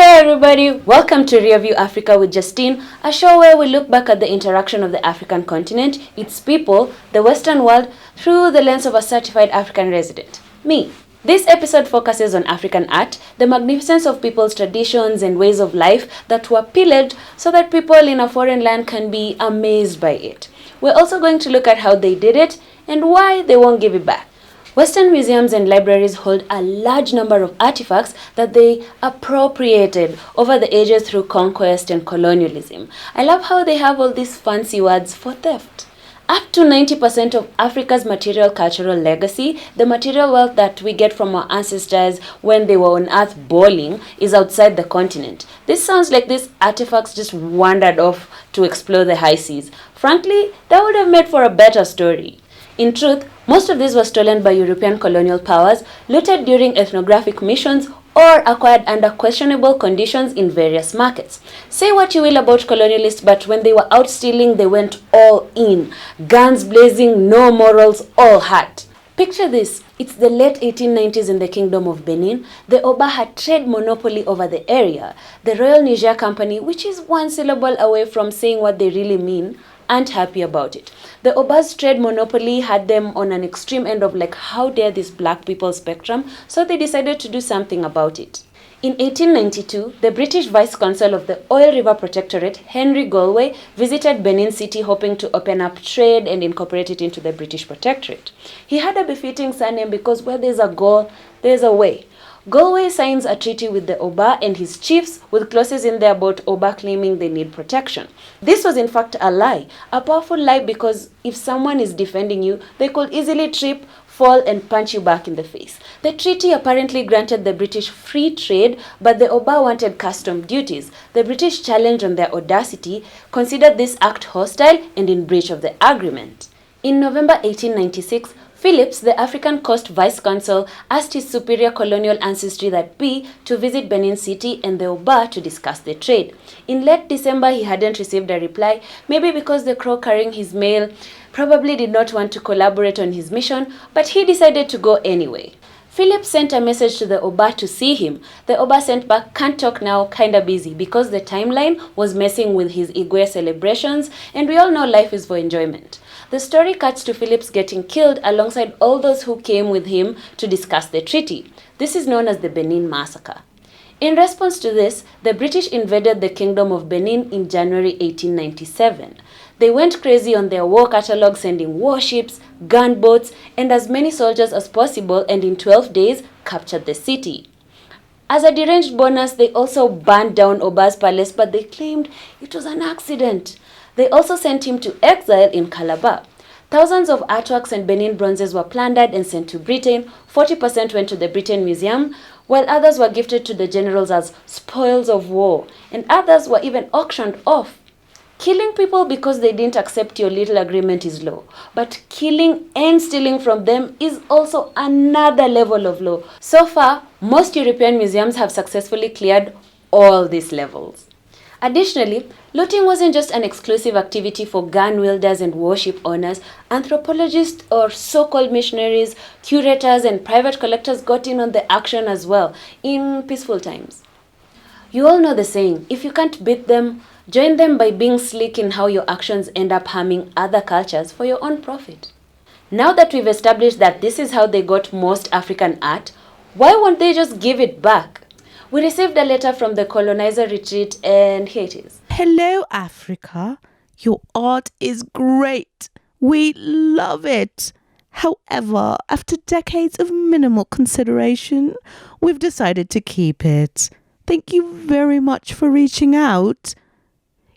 Hey everybody, welcome to Rearview Africa with Justine, a show where we look back at the interaction of the African continent, its people, the Western world, through the lens of a certified African resident, me. This episode focuses on African art, the magnificence of people's traditions and ways of life that were pillaged so that people in a foreign land can be amazed by it. We're also going to look at how they did it and why they won't give it back. Western museums and libraries hold a large number of artifacts that they appropriated over the ages through conquest and colonialism. I love how they have all these fancy words for theft. Up to 90% of Africa's material cultural legacy, the material wealth that we get from our ancestors when they were on Earth bowling, is outside the continent. This sounds like these artifacts just wandered off to explore the high seas. Frankly, that would have made for a better story. In truth, most of these were stolen by European colonial powers, looted during ethnographic missions, or acquired under questionable conditions in various markets. Say what you will about colonialists, but when they were out stealing, they went all in. Guns blazing, no morals, all hot. Picture this. It's the late 1890s in the Kingdom of Benin. The Oba had trade monopoly over the area. The Royal Niger Company, which is one syllable away from saying what they really mean, aren't happy about it. The Oba's trade monopoly had them on an extreme end of like, how dare this black people spectrum, so they decided to do something about it. In 1892, the British Vice Consul of the Oil River Protectorate, Henry Galway, visited Benin City hoping to open up trade and incorporate it into the British Protectorate. He had a befitting surname because where there's a goal, there's a way. Galway signs a treaty with the Oba and his chiefs with clauses in there about Oba claiming they need protection. This was in fact a lie, a powerful lie, because if someone is defending you, they could easily trip, fall and punch you back in the face. The treaty apparently granted the British free trade, but the Oba wanted custom duties. The British, challenged on their audacity, considered this act hostile and in breach of the agreement. In November 1896, Phillips, the African Coast Vice Consul, asked his superior colonial ancestry, that be, to visit Benin City and the Oba to discuss the trade. In late December, he hadn't received a reply, maybe because the crow carrying his mail probably did not want to collaborate on his mission, but he decided to go anyway. Phillips sent a message to the Oba to see him. The Oba sent back, "Can't talk now, kinda busy," because the timeline was messing with his Igwe celebrations, and we all know life is for enjoyment. The story cuts to Phillips getting killed alongside all those who came with him to discuss the treaty. This is known as the Benin Massacre. In response to this, the British invaded the Kingdom of Benin in January 1897. They went crazy on their war catalogue, sending warships, gunboats, and as many soldiers as possible, and in 12 days captured the city. As a deranged bonus, they also burned down Oba's palace, but they claimed it was an accident. They also sent him to exile in Calabar. Thousands of artworks and Benin bronzes were plundered and sent to Britain. 40% went to the Britain Museum, while others were gifted to the generals as spoils of war, and others were even auctioned off. Killing people because they didn't accept your little agreement is law, but killing and stealing from them is also another level of law. So far, most European museums have successfully cleared all these levels. Additionally, looting wasn't just an exclusive activity for gun wielders and warship owners. Anthropologists, or so-called missionaries, curators, and private collectors got in on the action as well, in peaceful times. You all know the saying, if you can't beat them, join them by being slick in how your actions end up harming other cultures for your own profit. Now that we've established that this is how they got most African art, why won't they just give it back? We received a letter from the colonizer retreat, and here it is. Hello, Africa. Your art is great. We love it. However, after decades of minimal consideration, we've decided to keep it. Thank you very much for reaching out.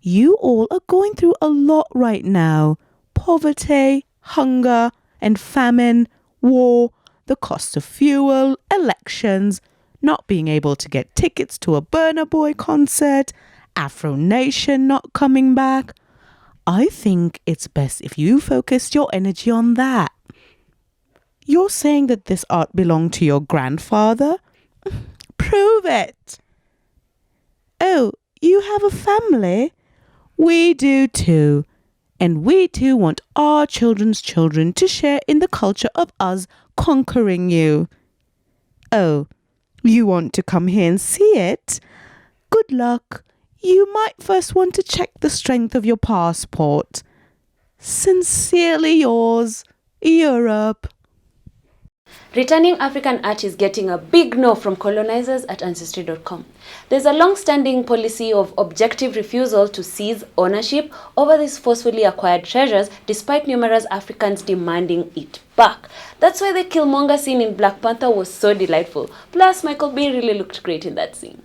You all are going through a lot right now. Poverty, hunger and famine, war, the cost of fuel, elections, not being able to get tickets to a Burna Boy concert, Afro Nation not coming back. I think it's best if you focused your energy on that. You're saying that this art belonged to your grandfather? Prove it. Oh, you have a family? We do too. And we too want our children's children to share in the culture of us conquering you. Oh, you want to come here and see it? Good luck. You might first want to check the strength of your passport. Sincerely yours, Europe. Returning African art is getting a big no from colonizers at Ancestry.com. There's a long-standing policy of objective refusal to seize ownership over these forcefully acquired treasures, despite numerous Africans demanding it back. That's why the Killmonger scene in Black Panther was so delightful. Plus, Michael B. really looked great in that scene.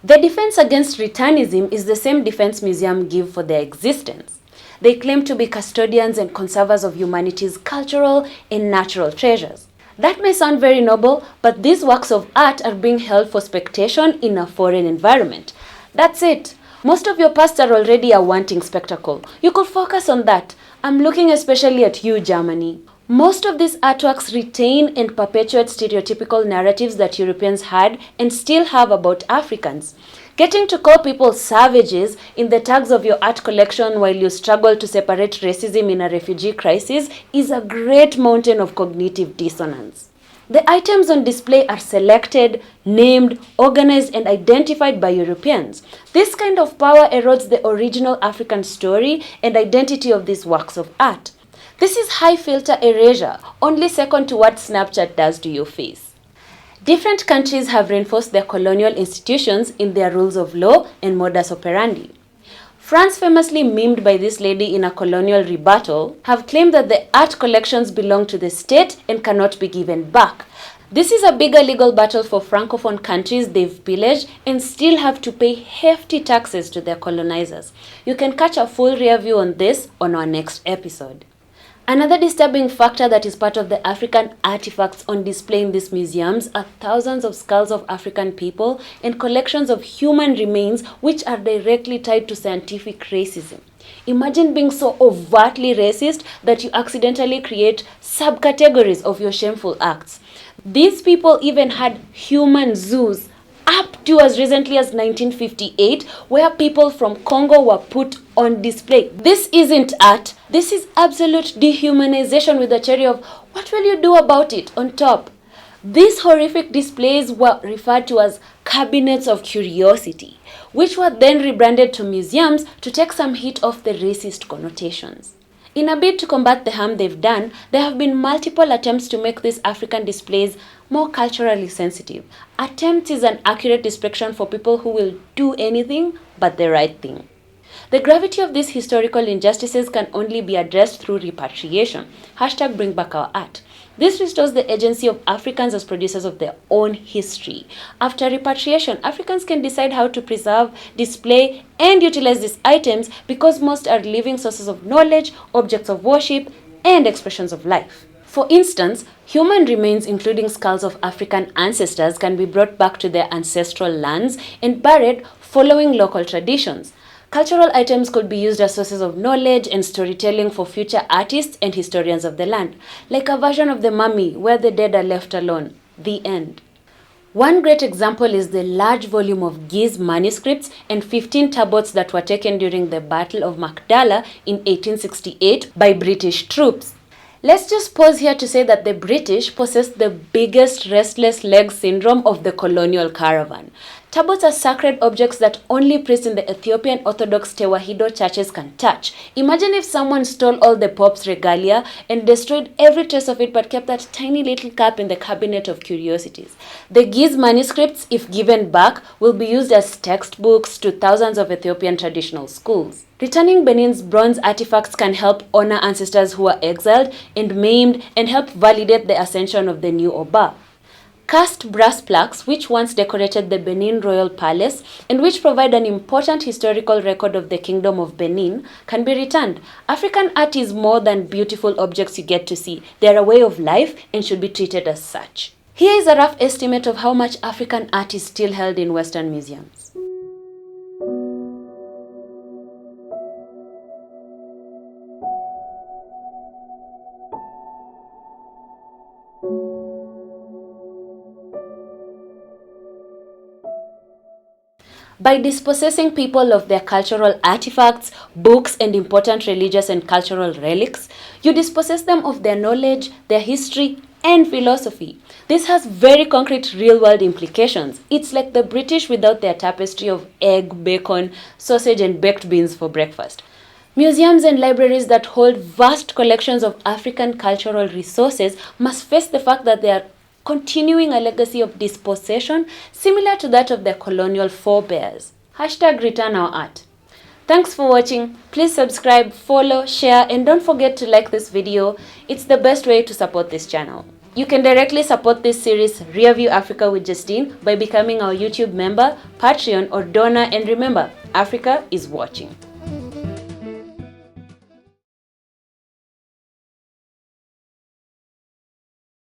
The defense against returnism is the same defense museums give for their existence. They claim to be custodians and conservers of humanity's cultural and natural treasures. That may sound very noble, but these works of art are being held for spectation in a foreign environment. That's it. Most of your past are already a wanting spectacle. You could focus on that. I'm looking especially at you, Germany. Most of these artworks retain and perpetuate stereotypical narratives that Europeans had and still have about Africans. Getting to call people savages in the tags of your art collection while you struggle to separate racism in a refugee crisis is a great mountain of cognitive dissonance. The items on display are selected, named, organized, and identified by Europeans. This kind of power erodes the original African story and identity of these works of art. This is high filter erasure, only second to what Snapchat does to your face. Different countries have reinforced their colonial institutions in their rules of law and modus operandi. France, famously memed by this lady in a colonial rebuttal, have claimed that the art collections belong to the state and cannot be given back. This is a bigger legal battle for Francophone countries they've pillaged and still have to pay hefty taxes to their colonizers. You can catch a full review on this on our next episode. Another disturbing factor that is part of the African artifacts on display in these museums are thousands of skulls of African people and collections of human remains which are directly tied to scientific racism. Imagine being so overtly racist that you accidentally create subcategories of your shameful acts. These people even had human zoos up to as recently as 1958, where people from Congo were put on display. This isn't art. This is absolute dehumanization with a cherry of "what will you do about it" on top. These horrific displays were referred to as cabinets of curiosity, which were then rebranded to museums to take some heat off the racist connotations. In a bid to combat the harm they've done, there have been multiple attempts to make these African displays more culturally sensitive. Attempt is an accurate description for people who will do anything but the right thing. The gravity of these historical injustices can only be addressed through repatriation. #BringBackOurArt. This restores the agency of Africans as producers of their own history. After repatriation, Africans can decide how to preserve, display, and utilize these items because most are living sources of knowledge, objects of worship, and expressions of life. For instance, human remains including skulls of African ancestors can be brought back to their ancestral lands and buried following local traditions. Cultural items could be used as sources of knowledge and storytelling for future artists and historians of the land, like a version of the mummy where the dead are left alone. The end. One great example is the large volume of Giz manuscripts and 15 tablets that were taken during the Battle of Magdala in 1868 by British troops. Let's just pause here to say that the British possessed the biggest restless leg syndrome of the colonial caravan. Tablets are sacred objects that only priests in the Ethiopian Orthodox Tewahedo churches can touch. Imagine if someone stole all the Pope's regalia and destroyed every trace of it but kept that tiny little cup in the cabinet of curiosities. The Giz manuscripts, if given back, will be used as textbooks to thousands of Ethiopian traditional schools. Returning Benin's bronze artifacts can help honor ancestors who were exiled and maimed and help validate the ascension of the new Oba. Cast brass plaques, which once decorated the Benin Royal Palace and which provide an important historical record of the Kingdom of Benin, can be returned. African art is more than beautiful objects you get to see. They are a way of life and should be treated as such. Here is a rough estimate of how much African art is still held in Western museums. By dispossessing people of their cultural artifacts, books, and important religious and cultural relics, you dispossess them of their knowledge, their history, and philosophy. This has very concrete real-world implications. It's like the British without their tapestry of egg, bacon, sausage, and baked beans for breakfast. Museums and libraries that hold vast collections of African cultural resources must face the fact that they are continuing a legacy of dispossession similar to that of their colonial forebears. Hashtag return our art. Thanks for watching. Please subscribe, follow, share, and don't forget to like this video. It's the best way to support this channel. You can directly support this series, Rear View Africa with Justine, by becoming our YouTube member, Patreon, or donor. And remember, Africa is watching.